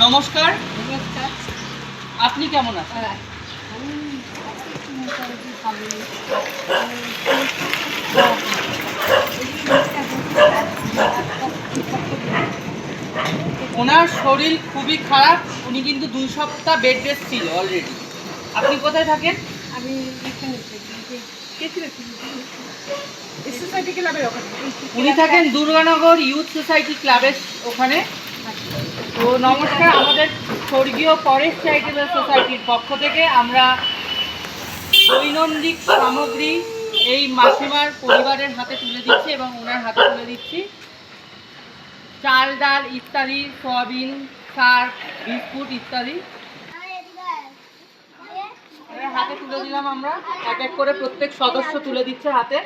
নমস্কার, নমস্কার। আপনি কেমন আছেন? আমি মোটামুটি ভালোই। ওনার শরীর খুবই খারাপ, উনি কিন্তু 2 সপ্তাহ বেড রেস্ট ছিল অলরেডি। আপনি কোথায় থাকেন? আমি এখানে সোসাইটি ক্লাবের ওখানে। উনি থাকেন দুর্গানগর ইউথ সোসাইটি ক্লাবের ওখানে। তো নমস্কার, আমাদের স্বর্গীয় পরেশ চ্যারিটেবল সোসাইটির পক্ষ থেকে আমরা দৈনন্দিন সামগ্রী এই মাসিমার পরিবারের হাতে তুলে দিচ্ছি এবং ওনার হাতে তুলে দিচ্ছি। চাল, ডাল ইত্যাদি, সয়াবিন, সার, বিস্কুট ইত্যাদি হাতে তুলে দিলাম আমরা। এক এক করে প্রত্যেক সদস্য তুলে দিচ্ছে হাতে।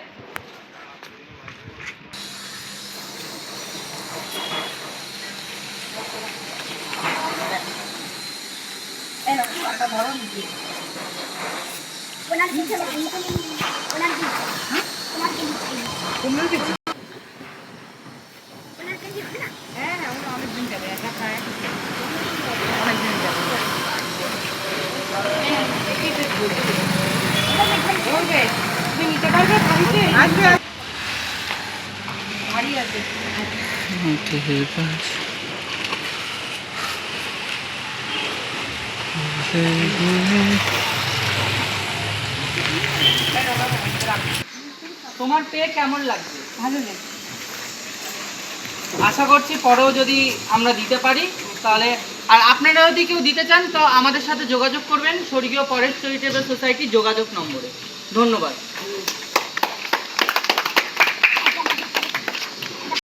অনেকদিন যাবে একা খায়। তুমি নিতে পারবে বাড়িতে? ভারী আছে। তোমার পেয়ে কেমন লাগছে? ভালো লাগে। আশা করছি পরেও যদি আমরা দিতে পারি তাহলে। আর আপনারা যদি কেউ দিতে চান তো আমাদের সাথে যোগাযোগ করবেন স্বর্গীয় পরেশ চ্যারিটেবল সোসাইটির যোগাযোগ নম্বরে। ধন্যবাদ।